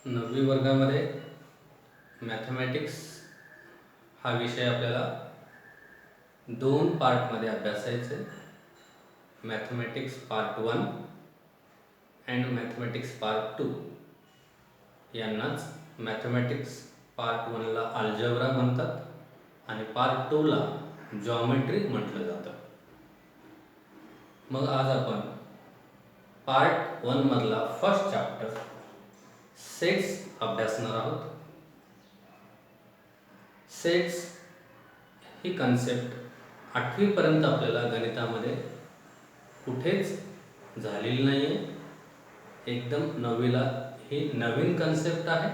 9वी वर्गामध्ये मॅथमॅटिक्स हा विषय आपल्याला 2 पार्टमध्ये अभ्यासायचा आहे. Mathematics part 1 and mathematics part 2. यांनाच मॅथमॅटिक्स पार्ट 1ला अल्जेब्रा म्हणतात आणि पार्ट 2ला जॉमेट्री म्हटलं जातं. मग आज आपण पार्ट 1 मधला फर्स्ट चॅप्टर सेट्स अभ्यासणार आहोत. सेट्स ही कन्सेप्ट 8वी पर्यंत आपल्याला गणितामध्ये कुठेच झालेली नाही आहे. एकदम 9वीला ही नवीन कन्सेप्ट आहे,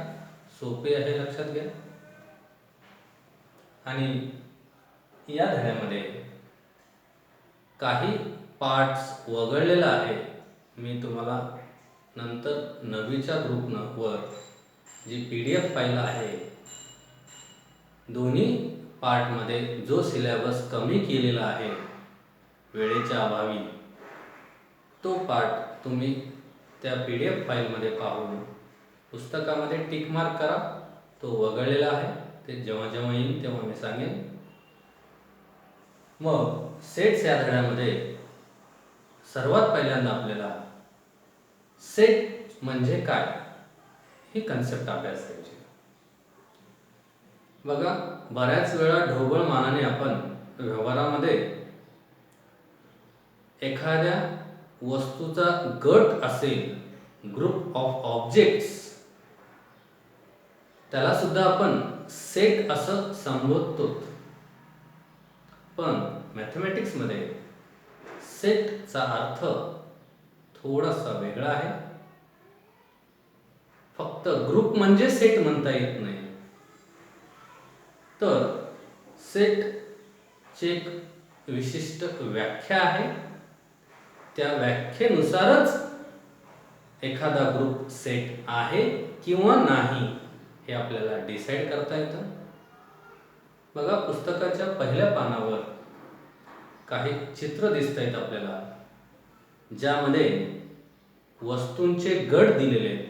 सोपी आहे, लक्षात घ्या. आणि या धड्यामध्ये काही पार्ट्स वगळलेला आहे. मी तुम्हाला नंतर 9वीच्या ग्रुपवर जी PDF फाईल आहे, दोन्ही पार्टमध्ये जो सिलेबस कमी केलेला आहे वेळेच्या अभावी, तो पार्ट तुम्ही त्या PDF फाईलमध्ये पाहून पुस्तकामध्ये टिक मार्क करा. तो वगळलेला आहे, ते जेव्हा जेव्हा येईल तेव्हा मी सांगेन. मग सेट्स या धड्यामध्ये सर्वात पहिल्यांदा आपल्याला सेट म्हणजे काय ही कन्सेप्ट अभ्यास करायची. बघा, बऱ्याच वेळा ढोबळ मानाने आपण व्यवहारामध्ये एखाद्या वस्तूचा गट असेल, ग्रुप ऑफ ऑब्जेक्ट्स, त्याला सुद्धा आपण सेट असं संबोधतो. पण मॅथमॅटिक्समध्ये सेटचा अर्थ थोडासा वेगळा आहे. फक्त ग्रुप म्हणजे सेट म्हणता येत नाही. तर सेटची एक विशिष्ट व्याख्या आहे. त्या व्याख्येनुसारच एखादा ग्रुप सेट आहे किंवा नाही हे आपल्याला डिसाईड करता येतं. बघा, पुस्तकाच्या पहिल्या पानावर काही चित्र दिसत आहेत आपल्याला, ज्यामध्ये वस्तूंचे गट दिलेले आहेत.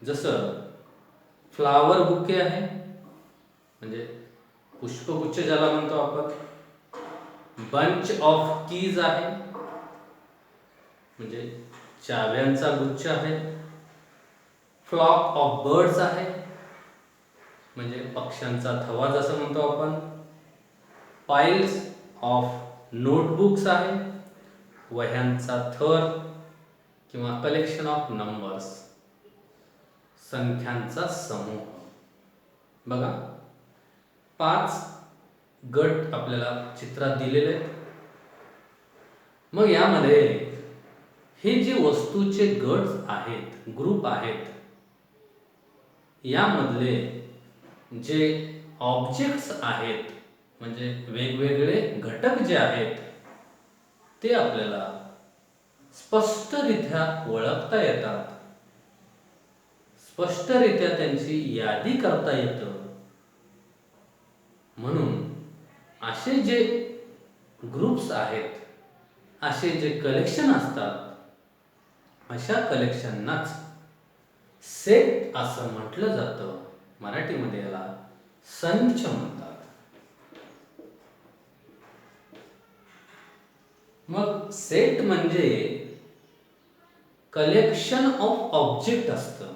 जसं फ्लावर बुके आहे, म्हणजे पुष्पगुच्छ ज्याला म्हणतो आपण. बंच ऑफ कीज आहे, म्हणजे चाव्यांचा गुच्छ आहे. फ्लॉक ऑफ बर्ड्स आहे, म्हणजे पक्ष्यांचा थवा जसं म्हणतो आपण. पाइल्स ऑफ नोटबुक्स आहे, वह्यांचा थर किंवा कलेक्शन ऑफ नंबर्स, संख्यांचा समूह. बघा, 5 गट आपल्याला चित्रात दिलेले आहेत. मग यामध्ये हे जे वस्तूचे गट आहेत, ग्रुप आहेत, यामधले जे ऑब्जेक्ट्स आहेत, म्हणजे वेगवेगळे घटक जे आहेत, ते आपल्याला स्पष्टरित्या ओळखता येतात. स्पष्टरित्या त्यांची यादी करता येतं. म्हणून असे जे ग्रुप्स आहेत, असे जे कलेक्शन असतात, अशा कलेक्शननाच सेट असं म्हटलं जातं. मराठीमध्ये याला संच म्हणतात. मग सेट म्हणजे कलेक्शन ऑफ ऑब्जेक्ट असतं,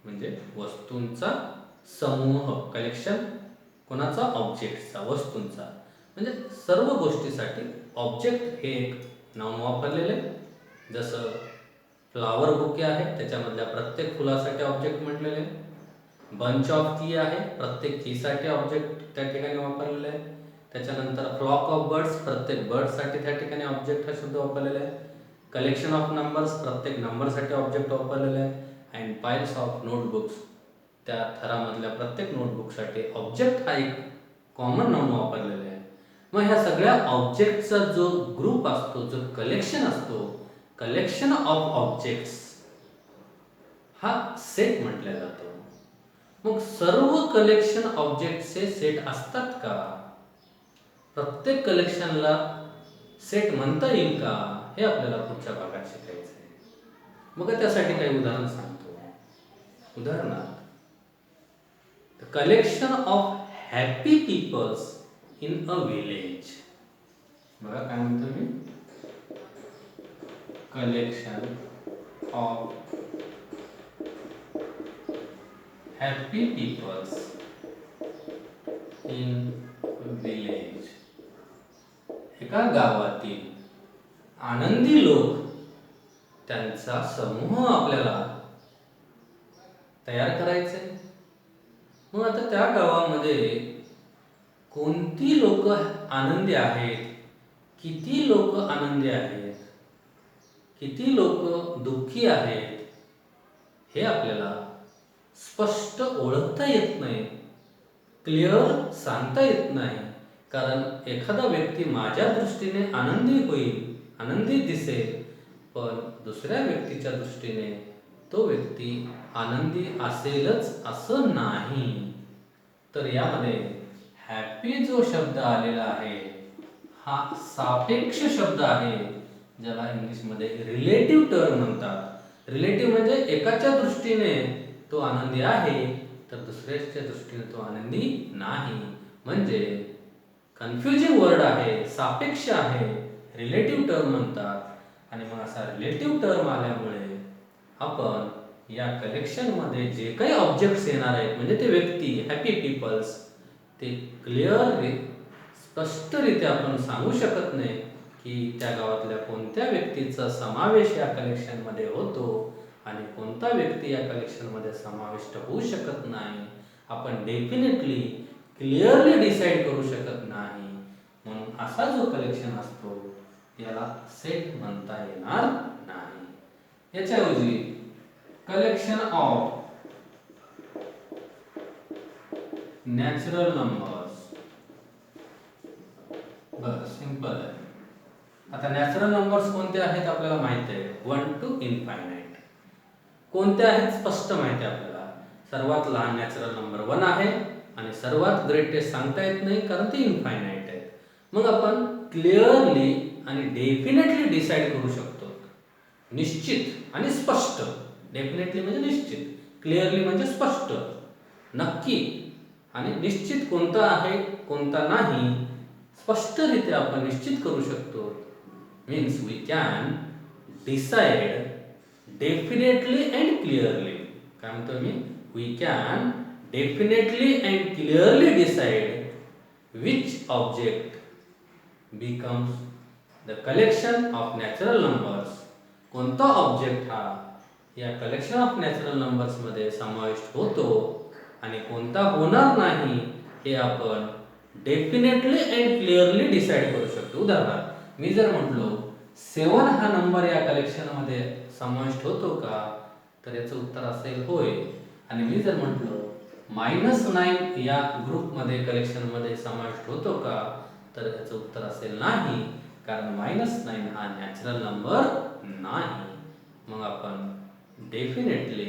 म्हणजे वस्तूंचा समूह. कलेक्शन कोणाचा? ऑब्जेक्टचा, वस्तूंचा. म्हणजे सर्व गोष्टीसाठी ऑब्जेक्ट हे एक नाउन वापरलेले. जसं फ्लावर बुके आहे, त्याच्यामधल्या प्रत्येक फुलासाठी ऑब्जेक्ट म्हटलेले. बंच ऑफ की आहे, प्रत्येक कीसाठी ऑब्जेक्ट त्या ठिकाणी वापरलेले आहे. त्याच्यानंतर फ्लॉक ऑफ बर्ड्स, प्रत्येक बर्डसाठी त्या ठिकाणी ऑब्जेक्ट हा शब्द वापरलेला आहे. कलेक्शन ऑफ नंबर्स, प्रत्येक नंबरसाठी ऑब्जेक्ट वापरलेला आहे. अँड पाइल्स ऑफ नोटबुक्स, त्या थरामधल्या प्रत्येक नोटबुकसाठी ऑब्जेक्ट हा एक कॉमन नाउन वापरलेला आहे. मग ह्या सगळ्या ऑब्जेक्टचा जो ग्रुप असतो, जो कलेक्शन असतो, कलेक्शन ऑफ ऑब्जेक्ट्स, हा सेट म्हटला जातो. मग सर्व कलेक्शन ऑब्जेक्टचे सेट असतात का? प्रत्येक कलेक्शनला सेट म्हणता येईल का? हे आपल्याला पुढच्या भागात शिकायचं आहे. मग त्यासाठी काही उदाहरण सांगतो. उदाहरणार्थ, the collection of happy peoples in a village. बघा काय म्हणतो मी, collection of happy peoples in village. एका गावातील आनंदी लोक त्यांचा समूह आपल्याला तयार करायचे. मग आता त्या गावामध्ये कोणती लोक आनंदी आहेत, किती लोक आनंदी आहेत, किती लोक दुःखी आहेत, हे आपल्याला स्पष्ट ओळखता येत नाही, क्लिअर सांगता येत नाही. कारण एखादा व्यक्ती माझ्या दृष्टीने आनंदी होईल, आनंदी दिसेल, पण दुसऱ्या व्यक्तीच्या दृष्टीने तो व्यक्ती आनंदी असेलच असं नाही. तर यामध्ये हॅपी जो शब्द आलेला आहे हा सापेक्ष शब्द आहे, ज्याला इंग्लिशमध्ये रिलेटिव्ह टर्म म्हणतात. रिलेटिव्ह म्हणजे एकाच्या दृष्टीने तो आनंदी आहे तर दुसऱ्याच्या दृष्टीने तो आनंदी नाही. म्हणजे कन्फ्युजिंग वर्ड आहे, सापेक्ष आहे, रिलेटिव्ह टर्म म्हणतात. आणि मग असा रिलेटिव्ह टर्म आल्यामुळे आपण या कलेक्शनमध्ये जे काही ऑब्जेक्ट्स येणार आहेत, म्हणजे ते व्यक्ती, हॅपी पीपल्स, ते क्लिअर स्पष्टरित्या आपण सांगू शकत नाही की त्या गावातल्या कोणत्या व्यक्तीचा समावेश या कलेक्शनमध्ये होतो आणि कोणता व्यक्ती या कलेक्शनमध्ये समाविष्ट होऊ शकत नाही. आपण डेफिनेटली क्लिअरली डिसाईड करू शकत नाही. म्हणून असा जो कलेक्शन असतो याला सेट म्हणता येणार नाही. याच्याऐवजी कलेक्शन ऑफ नॅचरल नंबर्स, बस सिंपल आहे. आता नॅचरल नंबर्स कोणते आहेत आपल्याला माहिती आहे, 1 to इन्फायनाईट. कोणते आहेत स्पष्ट माहिती आहे आपल्याला. सर्वात लहान नॅचरल नंबर 1 आहे आणि सर्वात ग्रेटेस्ट सांगता येत नाही कारण ते इन्फायनाईट आहेत. मग आपण क्लिअरली आणि डेफिनेटली डिसाईड करू शकतो, निश्चित आणि स्पष्ट. डेफिनेटली म्हणजे निश्चित, क्लिअरली म्हणजे स्पष्ट, नक्की आणि निश्चित कोणता आहे कोणता नाही स्पष्टरित्या आपण निश्चित करू शकतो. Means we can decide definitely and clearly. काय म्हणतो मी, we can definitely and clearly decide which object becomes the collection of natural numbers. कोणता ऑब्जेक्ट हा या कलेक्शन ऑफ नॅचरल नंबर्स मध्ये समाविष्ट होतो आणि कोणता होणार नाही हे आपण डेफिनेटली अँड क्लिअरली डिसाइड करू शकतो. उदाहरणार्थ, मी जर म्हटलो 7 हा नंबर या कलेक्शन मध्ये समाविष्ट होतो का, तर याचं उत्तर असेल होय. आणि मी जर म्हटलो -9 या ग्रुपमध्ये कलेक्शन मध्ये समाविष्ट होतो का, तर याचं उत्तर असेल नाही, कारण -9 हा नॅचरल नंबर नाही. मग आपण डेफिनेटली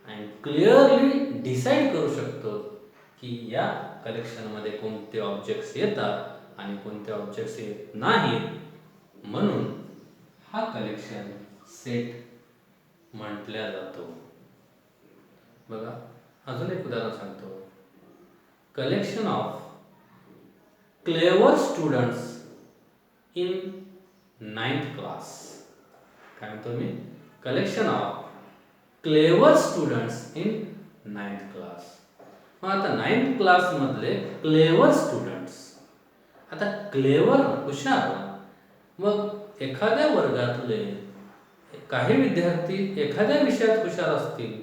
अँड क्लिअरली डिसाइड करू शकतो की या कलेक्शनमध्ये कोणते ऑब्जेक्ट्स येतात आणि कोणते ऑब्जेक्ट्स येत नाहीत. म्हणून हा कलेक्शन सेट म्हटल्या जातो. बघा अजून एक उदाहरण सांगतो. Collection of clever students in 9th class. काय म्हणतो मी, collection of clever students in 9th class. मग आता 9th क्लास मधले क्लेवर स्टुडंट्स. आता क्लेवर हुशार, मग एखाद्या वर्गातले काही विद्यार्थी एखाद्या विषयात हुशार असतील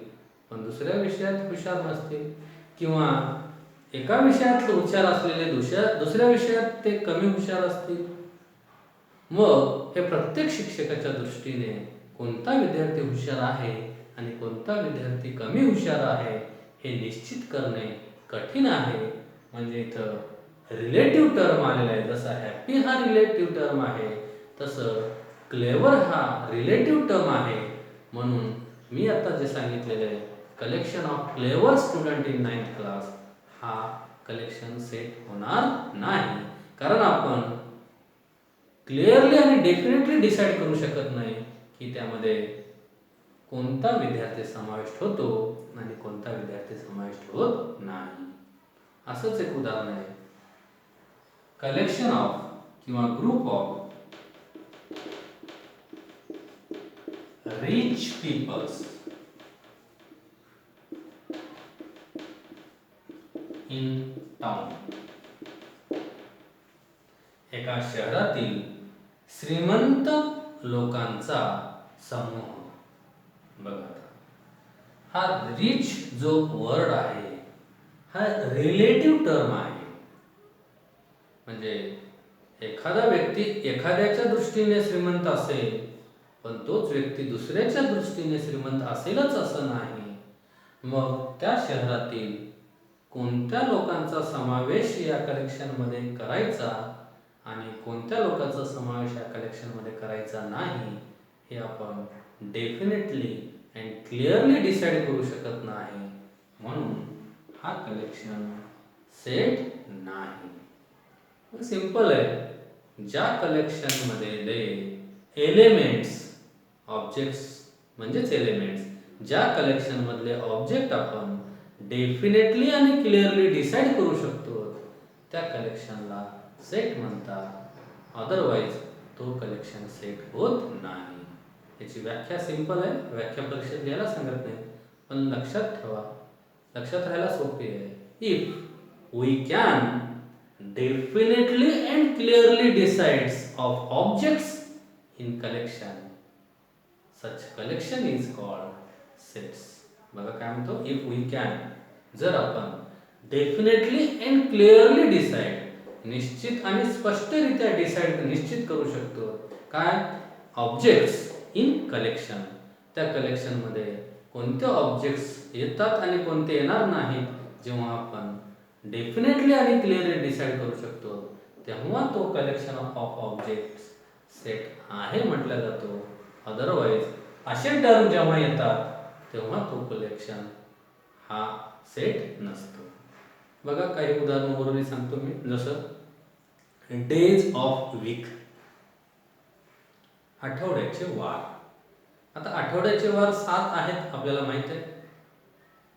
पण दुसऱ्या विषयात हुशार नसतील, किंवा एका विषयात हुशार असलेले दुसऱ्या विषयात ते कमी हुशार असतील. मग हे प्रत्येक शिक्षकाच्या दृष्टीने कोणता विद्यार्थी हुशार आहे आणि कोणता विद्यार्थी कमी हुशार आहे हे निश्चित करणे कठीण आहे. म्हणजे इथं रिलेटिव्ह टर्म आलेला आहे. जसा हॅपी हा रिलेटिव्ह टर्म आहे तसं क्लेवर हा रिलेटिव्ह टर्म आहे. म्हणून मी आता जे सांगितलेलं आहे, collection of clever student in 9th class, हा कलेक्शन सेट होणार नाही. कारण आपण क्लिअरली आणि डेफिनेटली डिसाईड करू शकत नाही की त्यामध्ये कोणता विद्यार्थी समाविष्ट होतो आणि कोणता विद्यार्थी समाविष्ट होत नाही. असंच एक उदाहरण आहे. कलेक्शन ऑफ किंवा group of rich peoples in town. एका शहरातील श्रीमंत लोकांचा समूह. बघा, हा रिच जो वर्ड आहे हा रिलेटिव्ह टर्म आहे. म्हणजे एखादा व्यक्ती एखाद्याच्या दृष्टीने श्रीमंत असेल, पण तोच व्यक्ती दुसऱ्याच्या दृष्टीने श्रीमंत असेलच असं नाही. मग त्या शहरातील कोणत्या लोकांचा समावेश या कलेक्शनमध्ये करायचा आणि कोणत्या लोकांचा समावेश या कलेक्शनमध्ये करायचा नाही हे आपण डेफिनेटली अँड क्लिअरली डिसाईड करू शकत नाही. म्हणून हा कलेक्शन सेट नाही. सिंपल आहे. ज्या कलेक्शनमध्ये एलिमेंट्स ऑब्जेक्ट्स म्हणजेच एलिमेंट्स ज्या कलेक्शनमधले ऑब्जेक्ट आपण डेफिनेटली आणि क्लिअरली डिसाईड करू शकतो त्या कलेक्शनला सेट म्हणतात. अदरवाईज तो कलेक्शन सेट होत नाही. याची व्याख्या सिंपल आहे. व्याख्या परीक्षेत लिहायला सांगत नाही, पण लक्षात ठेवा, लक्षात राहायला सोपी आहे. If we can definitely and clearly decides of objects in collection, such collection is called sets. बघा काय म्हणतो, if we can, जर आपण definitely and clearly decide निश्चित आणि स्पष्टरित्या डिसाइड निश्चित करू शकतो काय ऑब्जेक्ट्स इन कलेक्शन, त्या कलेक्शनमध्ये कोणते ऑब्जेक्ट्स येतात आणि कोणते येणार नाहीत, जेव्हा आपण डेफिनेटली आणि क्लिअरली डिसाईड करू शकतो तेव्हा तो कलेक्शन ऑफ ऑब्जेक्ट्स सेट आहे म्हटला जातो. अदरवाईज असे टर्म जेव्हा येतात तेव्हा तो कलेक्शन हा सेट नसतो. बघा काही उदाहरणावरून सांगतो मी. जसं डेज ऑफ वीक, आठवड्याचे वार. आता आठवड्याचे वार 7 आहेत आपल्याला माहित आहे.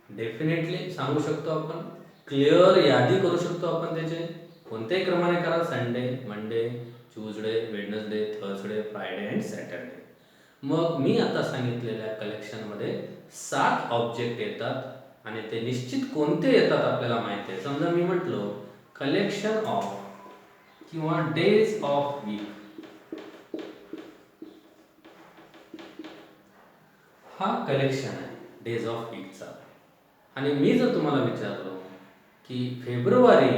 डेफिनेटली सांगू शकतो आपण, क्लिअर यादी करू शकतो आपण त्याचे. कोणत्याही क्रमाने करा, Sunday, Monday, Tuesday, Wednesday, Thursday, Friday and Saturday. मग मी आता सांगितलेल्या कलेक्शनमध्ये 7 ऑब्जेक्ट येतात आणि ते निश्चित कोणते येतात आपल्याला माहिती आहे. समजा मी म्हटलो कलेक्शन ऑफ किंवा डेज ऑफ वीक, हा कलेक्शन आहे डेज ऑफ वीकचा. आणि मी जर तुम्हाला विचारलो की फेब्रुवारी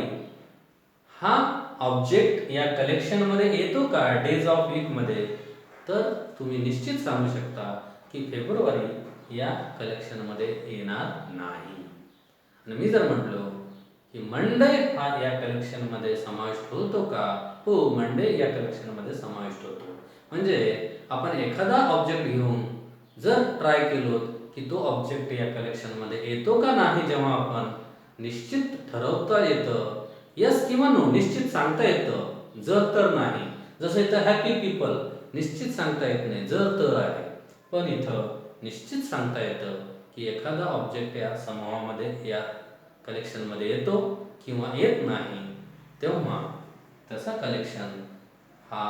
हा ऑब्जेक्ट या कलेक्शनमध्ये येतो का डेज ऑफ वीकमध्ये, तर तुम्ही निश्चित सांगू शकता की फेब्रुवारी या कलेक्शनमध्ये येणार नाही. आणि मी जर म्हटलो की मंडे हा या कलेक्शनमध्ये समाविष्ट होतो का, हो मंडे या कलेक्शनमध्ये समाविष्ट होतो. म्हणजे आपण एखादा ऑब्जेक्ट घेऊन जर ट्राय केलो की तो ऑब्जेक्ट या कलेक्शनमध्ये येतो का नाही, जेव्हा आपण निश्चित ठरवता येतं यस किंवा नो, निश्चित सांगता येतं. जर तर नाही, जसं इथं हॅपी पीपल निश्चित सांगता येत नाही, जर तर आहे. पण इथं निश्चित सांगता येतं की एखादा ऑब्जेक्ट या समूहामध्ये या कलेक्शनमध्ये येतो किंवा येत नाही, तेव्हा तसा कलेक्शन हा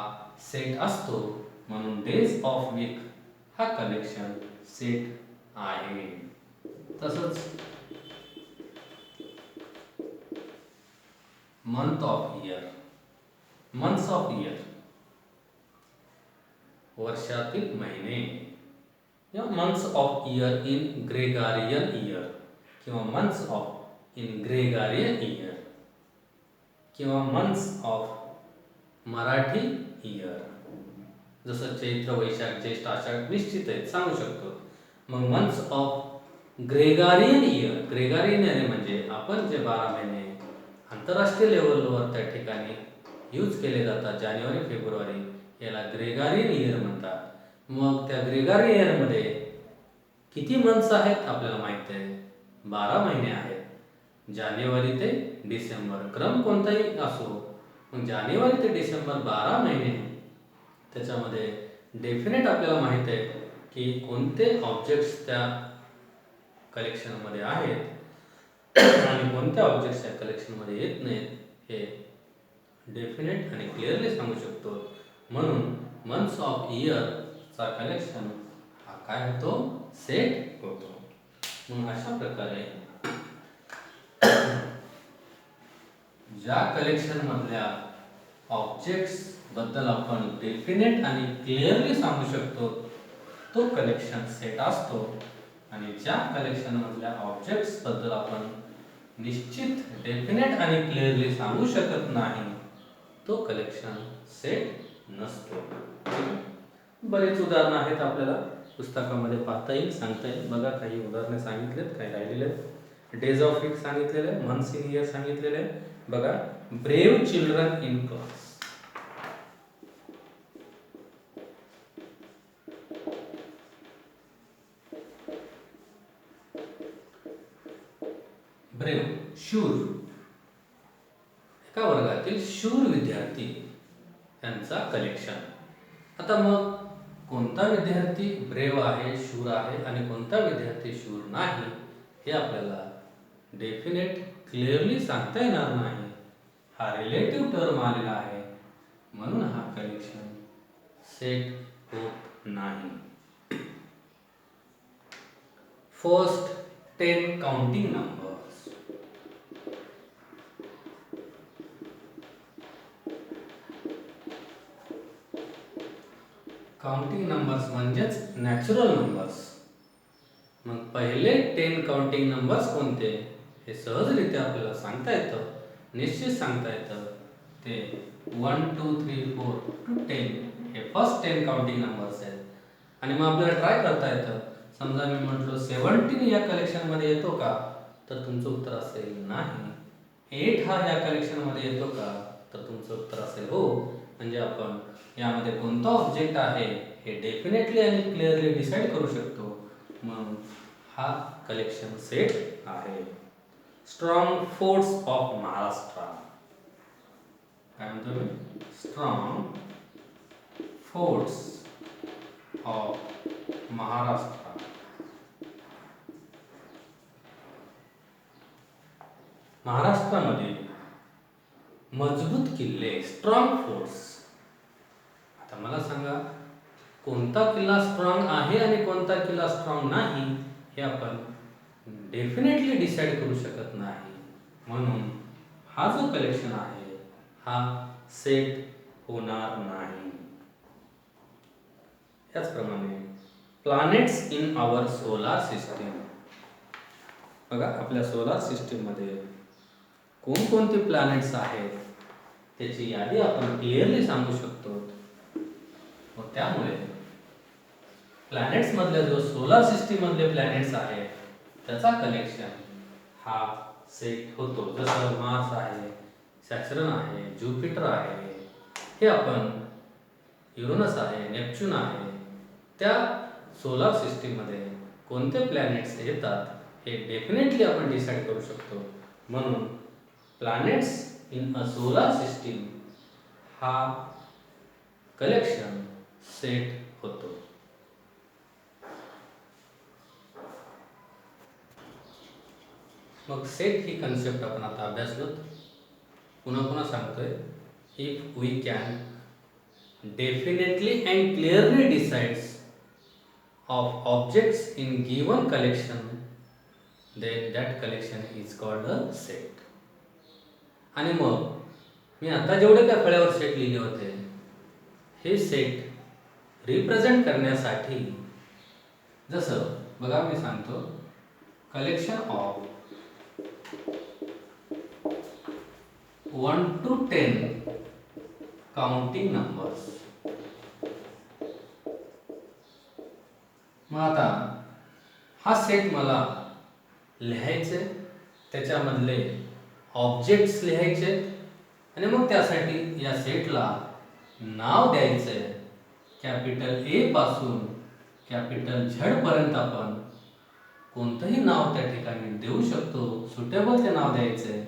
सेट असतो. म्हणून डेज ऑफ वीक हा कलेक्शन सेट आहे. तसंच month of year, months of year वर्षातील महिने, या months of year in Gregorian year किंवा months of in Gregorian year किंवा मंथ्स ऑफ मराठी इयर. जसं चैत्र, वैशाख, ज्येष्ठ, आषाढ निश्चित आहेत, सांगू शकतो. मग months of Gregorian year, Gregorian year म्हणजे आपण जे 12 महिने आंतरराष्ट्रीय लेवलवर त्या ठिकाणी यूज केले जातात, जानेवारी, फेब्रुवारी, याला ग्रेगोरियन इयर म्हणतात. मग त्या ग्रेगोरियन इयरमध्ये किती मंथ्स आहेत आपल्याला माहिती आहे, 12 महिने आहेत. जानेवारी ते डिसेंबर, क्रम कोणताही असो, मग जानेवारी ते डिसेंबर 12 महिने. त्याच्यामध्ये डेफिनेट आपल्याला माहिती आहे की कोणते ऑब्जेक्ट्स त्या कलेक्शनमध्ये आहेत आणि कोणत्या ऑब्जेक्ट्स त्या कलेक्शनमध्ये येत नाहीत हे डेफिनेट आणि क्लिअरली सांगू शकतो. म्हणून मंथ्स ऑफ इयरचा कलेक्शन हा काय होतो, सेट होतो. मग अशा प्रकारे ज्या कलेक्शन मधल्या ऑब्जेक्ट्स बद्दल आपण डेफिनेट आणि क्लिअरली सांगू शकतो तो कलेक्शन सेट असतो. आणि ज्या कलेक्शन मधल्या ऑब्जेक्ट्स बद्दल आपण निश्चित डेफिनेट आणि क्लिअरली सांगू शकत नाही तो कलेक्शन सेट नसतो. बरेच उदाहरणं आहेत आपल्याला पुस्तकामध्ये पाहता येईल, सांगता येईल. बघा, काही उदाहरणे सांगितलेत, काही राहिलेले आहेत. डेज ऑफ वीक सांगितलेले आहे, मंथ्स इन इयर सांगितलेले आहे. बघा, brave children in class. Brave, शूर, एका वर्गातील शूर विद्यार्थी यांचा कलेक्शन. आता मग कोणता विद्यार्थी ब्रेव आहे, शूर आहे आणि कोणता विद्यार्थी शूर नाही हे आपल्याला डेफिनेट क्लिअरली सांगता येणार नाही. हा रिलेटिव्ह टर्म आलेला आहे म्हणून हा कलेक्शन सेट होत नाही. First 10 counting numbers. Counting numbers म्हणजेच नॅचरल नंबर्स. मग पहिले 10 काउंटिंग नंबर्स कोणते हे सहजरित्या आपल्याला सांगता येतं, निश्चित सांगता येतं. ते 1 2 3 4 to 10 हे फर्स्ट 10 काउंटिंग नंबर्स आहेत. आणि मग आपल्याला ट्राय करता येतं. समजा मी म्हटलो 17 या कलेक्शनमध्ये येतो का, तर तुमचं उत्तर असेल नाही. 8 हा या कलेक्शनमध्ये येतो का, तर तुमचं उत्तर असेल हो. म्हणजे आपण यामध्ये कोणता ऑब्जेक्ट आहे हे डेफिनेटली आणि क्लिअरली डिसाईड करू शकतो. मग हा कलेक्शन सेट आहे. Strong forts of Maharashtra. काय म्हणतो मी? Strong forts of Maharashtra. महाराष्ट्रामध्ये मजबूत किल्ले, स्ट्रॉंग फोर्ट्स. आता मला सांगा, कोणता किल्ला स्ट्रॉंग आहे आणि कोणता किल्ला स्ट्रॉंग नाही हे आपण डेफिनेटली डिसाईड करू शकत नाही. म्हणून हा जो कलेक्शन आहे हा सेट होणार नाही. त्याचप्रमाणे planets in our solar system. बघा, आपल्या सोलार सिस्टीममध्ये कोणकोणते प्लॅनेट्स आहेत त्याची यादी आपण क्लिअरली सांगू शकतो. व त्यामुळे प्लॅनेट्स मधले जो सोलार सिस्टीम मधले प्लॅनेट्स आहेत त्याचा कलेक्शन हा सेट होतो. जसं मार्स आहे, सॅचरन आहे, ज्युपिटर आहे, हे आपण युरेनस आहे, नेपच्यून आहे, त्या सोलार सिस्टीम मध्ये कोणते प्लॅनेट्स येतात हे डेफिनेटली आपण डिसाईड करू शकतो. म्हणून planets in a solar system हा कलेक्शन सेट होतो. मग सेट ही कन्सेप्ट आपण आता अभ्यासलो. पुन्हा सांगतोय. If we can definitely and clearly decides of objects in given collection, then that collection is called a set. आणि मग मी आता जेवढे काय फळ्यावर सेट लिहिले होते हे सेट रिप्रेझेंट करण्यासाठी, जसं बघा मी सांगतो, collection of 1 to 10 counting numbers. मग आता हा सेट मला लिहायचे, त्याच्यामधले ऑब्जेक्ट्स लिहायचे आणि मग त्यासाठी या सेटला नाव द्यायचे. कॅपिटल ए पासून कॅपिटल झेड पर्यंत आपण कोणतंही नाव त्या ठिकाणी देऊ शकतो. सुटेबल ते नाव द्यायचे.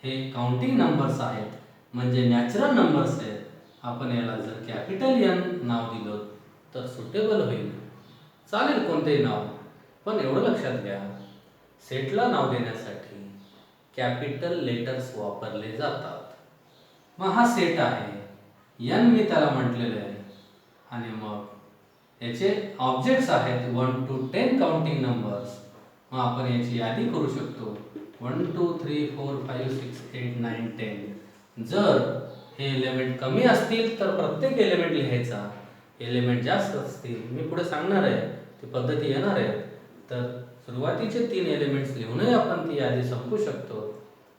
हे काउंटिंग नंबर्स आहेत म्हणजे नॅचरल नंबर्स आहेत. आपण याला जर कॅपिटल एन नाव दिलं तर सुटेबल होईल. चालेल कोणतेही नाव, पण एवढं लक्षात घ्या, सेटला नाव देण्यासाठी कॅपिटल लेटर्स वापरले जातात. मग हा सेट आहे, एन मी त्याला म्हटलेलं आहे, आणि मग याचे ऑब्जेक्ट्स आहेत 1 to 10 काउंटिंग नंबर्स. मग आपण याची यादी करू शकतो 1 2 3 4 5 6 8 9 10. जर हे एलिमेंट कमी असतील तर प्रत्येक एलिमेंट लिहायचा, एलिमेंट जास्त असतील मी पुढे सांगणार आहे, ती पद्धती येणार आहे, तर सुरुवातीचे 3 एलिमेंट्स लिहूनही आपण ती यादी संपू शकतो.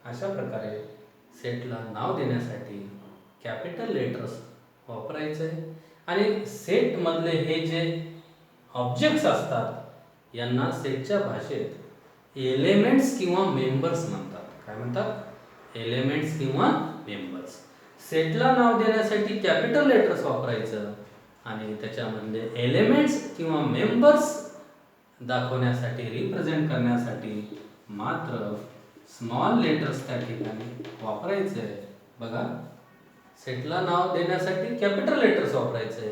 अशा प्रकारे सेटला नाव देण्यासाठी कॅपिटल लेटर्स वापरायचे. आणि सेटमधले हे जे ऑब्जेक्ट्स असतात यांना सेटच्या भाषेत एलिमेंट्स किंवा मेंबर्स म्हणतात. काय म्हणतात? एलिमेंट्स किंवा मेंबर्स. सेटला नाव देण्यासाठी कॅपिटल लेटर्स वापरायचं आणि त्याच्यामधले एलिमेंट्स किंवा मेंबर्स दाखवण्यासाठी, रिप्रेझेंट करण्यासाठी मात्र स्मॉल लेटर्स त्या ठिकाणी वापरायचे. बघा, सेटला नाव देण्यासाठी कॅपिटल लेटर्स वापरायचे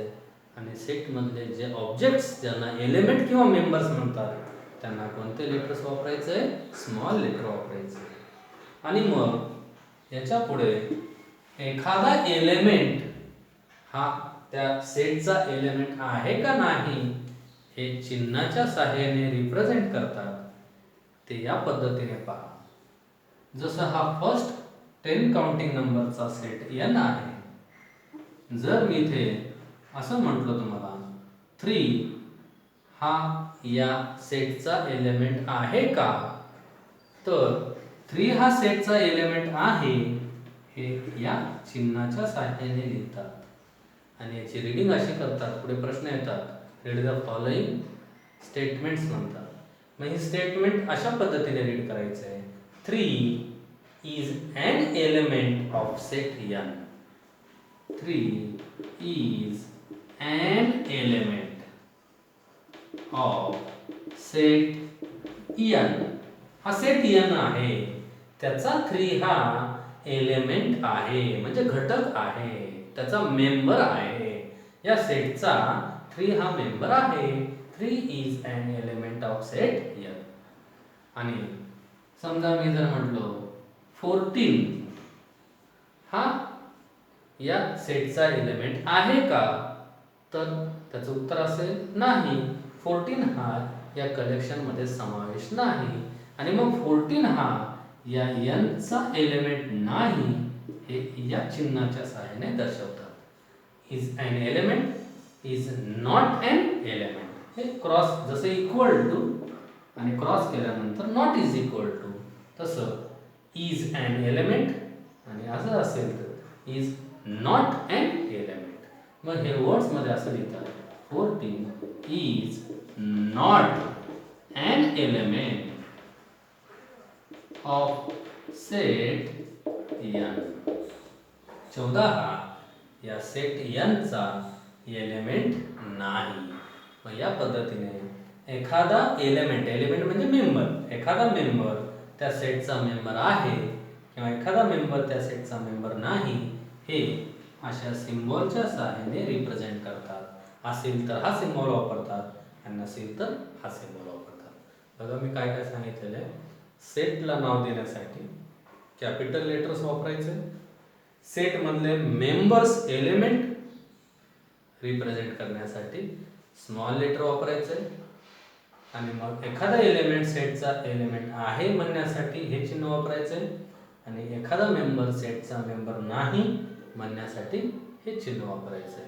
आणि सेटमधले जे ऑब्जेक्ट्स ज्यांना एलिमेंट किंवा मेंबर्स म्हणतात त्यांना कोणते लेटर्स वापरायचे? स्मॉल लेटर वापरायचे. आणि मग याच्या पुढे एखादा एलिमेंट हा त्या सेटचा एलिमेंट आहे का नाही हे चिन्हाच्या सहाय्याने रिप्रेझेंट करतात. ते या पद्धतीने पहा. जसं हा फर्स्ट 10 काउंटिंग नंबरचा सेट n आहे. जर मी इथे असं म्हटलं तुम्हाला 3 हा या सेटचा एलिमेंट आहे का, तर 3 हा सेटचा एलिमेंट आहे हे या चिन्हाच्या सहाय्याने लिहितात. आणि याची रीडिंग अशी करतात, पुढे प्रश्न येतात, रीड द फॉलोइंग स्टेटमेंट्स म्हणतात. मग ही स्टेटमेंट अशा पद्धतीने रीड करायचं आहे. 3 is an element of set n. 3 is an element of set n. हा सेट n आहे, त्याचा 3 हा एलिमेंट आहे, म्हणजे घटक आहे, त्याचा मेंबर आहे. या सेटचा 3 हा मेंबर आहे. 3 is an element of set n. आणि समजा मी जर म्हटलो 14 हा या सेटचा एलिमेंट आहे का, तर त्याचं उत्तर असेल नाही. 14 हा या कलेक्शनमध्ये समावेश नाही. आणि मग 14 हा या n चा एलिमेंट नाही हे या चिन्हाच्या सहाय्याने दर्शवतात. Is an element, is not an element. हे क्रॉस, जसं इक्वल टू आणि क्रॉस केल्यानंतर नॉट इज इक्वल टू, तसं इज एन एलिमेंट आणि असं असेल तर इज नॉट एन एलिमेंट. मग हे वर्ड्स मध्ये असं लिहितात, 14 is not an element of set n. 14 हा या सेट n चा एलिमेंट नाही. मग या पद्धतीने एखादा एलिमेंट, एलिमेंट म्हणजे मेंबर, एखादा मेंबर त्या सेटचा मेंबर आहे किंवा एखादा मेंबर त्या सेटचा मेंबर नाही हे अशा सिम्बॉलच्या सहाय्याने रिप्रेझेंट करतात. असेल तर हा सिम्बॉल वापरतात आणि नसेल तर हा सिम्बॉल वापरतात. बघा मी काय काय सांगितलेलं आहे. सेटला नाव देण्यासाठी कॅपिटल लेटर्स वापरायचे, सेटमधले मेंबर्स एलिमेंट रिप्रेझेंट करण्यासाठी स्मॉल लेटर वापरायचे, आणि मग एखादा एलिमेंट सेटचा एलिमेंट आहे म्हणण्यासाठी हे चिन्ह वापरायचे, आणि एखादा मेंबर सेटचा मेंबर नाही म्हणण्यासाठी हे चिन्ह वापरायचे.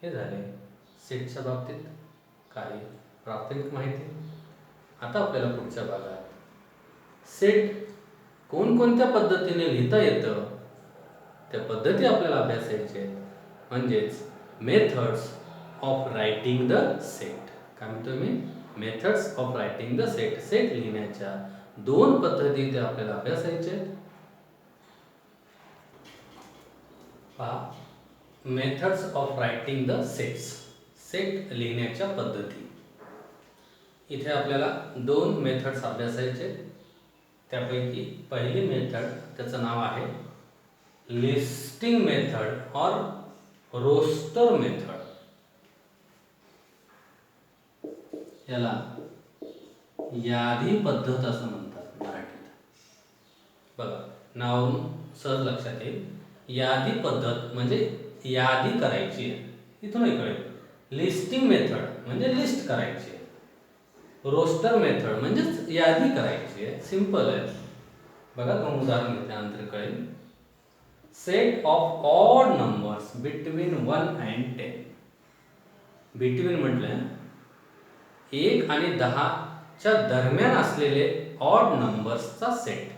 हे झाले सेटच्या बाबतीत काही प्राथमिक माहिती. आता आपल्याला पुढच्या भागात सेट कोणकोणत्या पद्धतीने लिहिता येतं त्या पद्धती आपल्याला अभ्यासायचे, म्हणजेच methods of writing the set. काय म्हणतो मी? Methods of writing the set. Set लिहिण्याच्या 2 पद्धती ते आपल्याला अभ्यासायचे. पहा, methods of writing the sets, set लिहिण्याच्या पद्धती. इथे आपल्याला 2 मेथड्स अभ्यासायचे. त्यापैकी पहिली मेथड, त्याचं नाव आहे लिस्टिंग मेथड और रोस्टर मेथड. याला यादी पद्धत असं म्हणतात मराठीत. बघा, नाव सहज लक्षात येईल. यादी पद्धत म्हणजे यादी करायची आहे, इथूनही कळेल. लिस्टिंग मेथड म्हणजे लिस्ट करायची आहे. रोस्टर मेथड म्हणजेच यादी करायची आहे. सिंपल आहे. बघा, दोन उदाहरण घेतल्यानंतर कळेल. Set of odd numbers between 1 and 10. Between म्हटलं 1 आणि 10च्या दरम्यान असलेले ऑड नंबर्सचा सेट.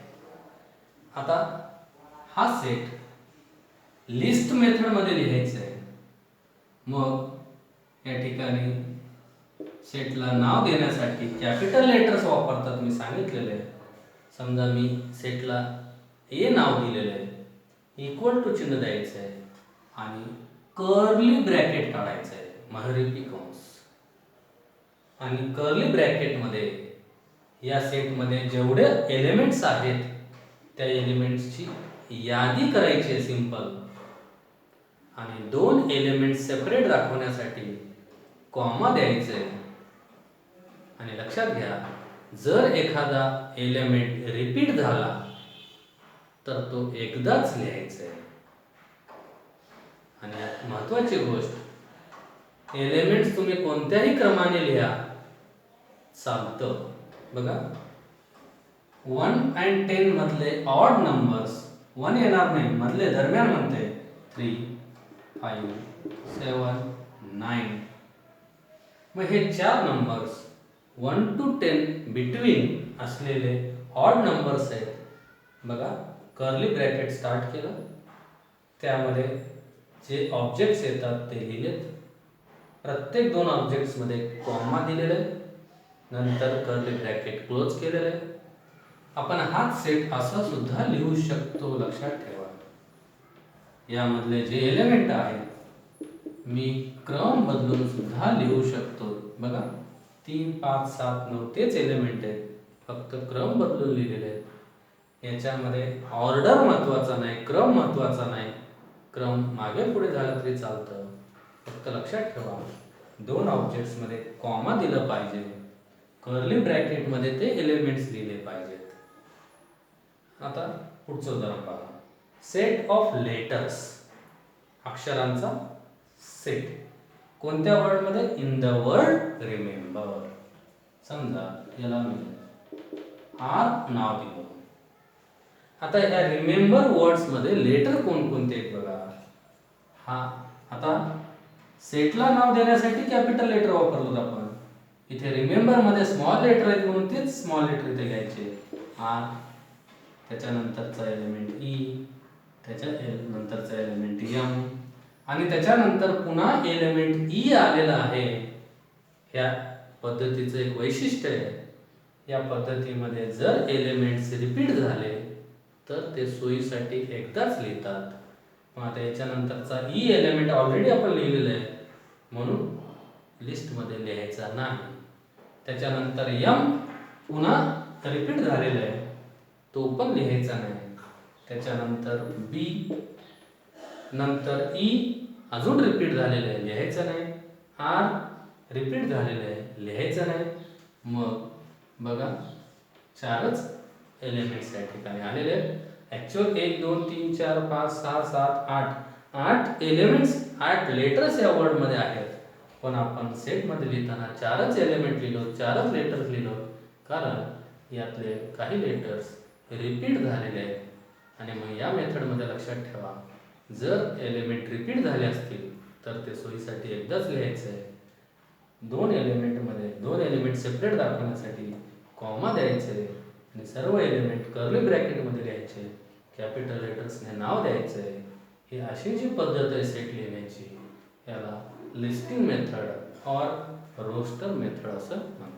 आता हा सेट लिस्ट मेथडमध्ये लिहायचा आहे. मग या ठिकाणी सेटला नाव देण्यासाठी कॅपिटल लेटर्स वापरतात, मी सांगितलेलं आहे. समजा मी सेटला ए नाव दिलेलं आहे, इक्वल टू चिन्ह द्यायचं आहे आणि कर्ली ब्रॅकेट काढायचं आहे, महिरपी कंस. आणि कर्ली ब्रॅकेटमध्ये या सेटमध्ये जेवढे एलिमेंट्स आहेत त्या एलिमेंट्सची यादी करायची आहे, सिंपल. आणि दोन एलिमेंट्स सेपरेट दाखवण्यासाठी कॉमा द्यायचे आहे. आणि लक्षात घ्या, जर एखादा एलिमेंट रिपीट झाला तर तो एकदाच लिहायचा आहे. आणि यात महत्त्वाची गोष्ट, एलिमेंट्स तुम्ही कोणत्याही क्रमाने लिहा, चालतं. बघा, 1 and 10 मधले ऑड नंबर्स 1 येणार नाही, मधले दरम्यान म्हणते 3, 5, 7, 9. मग हे चार नंबर्स 1 to 10 बिटवीन असलेले ऑड नंबर्स आहेत. बघा, कर्ली ब्रॅकेट स्टार्ट केलं, त्यामध्ये जे ऑब्जेक्ट्स येतात ते लिहिलेत. प्रत्येक दोन ऑब्जेक्ट्समध्ये कॉमा दिलेले आहे, नंतर कर्ली ब्रॅकेट क्लोज केलेलं आहे. आपण हाच सेट असा सुद्धा लिहू शकतो, लक्षात ठेवा. यामधले जे एलिमेंट आहेत मी क्रम बदलून सुद्धा लिहू शकतो. बघा, 3, 5, 7, 9 तेच एलिमेंट आहेत, फक्त क्रम बदलून लिहिलेले आहेत. याच्यामध्ये ऑर्डर महत्त्वाचा नाही, क्रम महत्त्वाचा नाही. क्रम मागे पुढे झाला तरी चालतं, फक्त लक्षात ठेवा दोन ऑब्जेक्ट्समध्ये कॉमा दिलं पाहिजे, कर्ली ब्रॅकेटमध्ये ते एलिमेंट्स लिहिले पाहिजेत. आता पुढचं उदाहरण पहा. सेट ऑफ लेटर्स, अक्षरांचा सेट. कोणत्या वर्डमध्ये? In the word remember. समजा याला मी आर नाव दिलं. आता या रिमेंबर वर्ड्समध्ये लेटर कोणकोणते आहेत बघा. हा, आता सेटला नाव देण्यासाठी कॅपिटल लेटर वापरलो आपण. इथे रिमेंबर मध्ये स्मॉल लेटर आहेत म्हणून तेच स्मॉल लेटर इथे घ्यायचे. आर, त्याच्यानंतरचा एलिमेंट ई, त्याच्या नंतरचा एलिमेंट एम, आणि त्याच्यानंतर पुन्हा एलिमेंट ई आलेला आहे. ह्या पद्धतीचं एक वैशिष्ट्य आहे. या पद्धतीमध्ये जर एलिमेंट्स रिपीट झाले तर ते सोयीसाठी एकदाच लिहितात. मग आता याच्यानंतरचा ई एलिमेंट ऑलरेडी आपण लिहिलेला आहे म्हणून लिस्टमध्ये लिहायचा नाही. त्याच्यानंतर एम पुन्हा रिपीट झालेला आहे, तो पण लिहायचा नाही. त्याच्यानंतर बी, नंतर ई अजून रिपीट झालेलं आहे, लिहायचं नाही. आर रिपीट झालेलं आहे, लिहायचं नाही. मग बघा, चारच एलिमेंट्स या ठिकाणी आलेले आहेत. ॲक्च्युअल 1, 2, 3, 4, 5, 6, 7, 8 एलिमेंट्स, 8 लेटर्स या वर्डमध्ये आहेत. पण आपण सेटमध्ये लिहिताना चारच एलिमेंट लिहिलो, चारच लेटर्स लिहिलो, कारण यातले काही लेटर्स रिपीट झालेले आहेत. आणि मग या मेथडमध्ये लक्षात ठेवा, जर एलिमेंट रिपीट झाले असतील तर ते सोयीसाठी एकदाच लिहायचं आहे. दोन एलिमेंटमध्ये दोन एलिमेंट सेपरेट दाखवण्यासाठी कॉमा द्यायचे आहे आणि सर्व एलिमेंट कर्ली ब्रॅकेटमध्ये लिहायचे, कॅपिटल लेटर्सने नाव द्यायचं आहे. ही अशी जी पद्धत आहे सेट लिहिण्याची, याला लिस्टिंग मेथड और रोस्टर मेथड असं म्हणतात.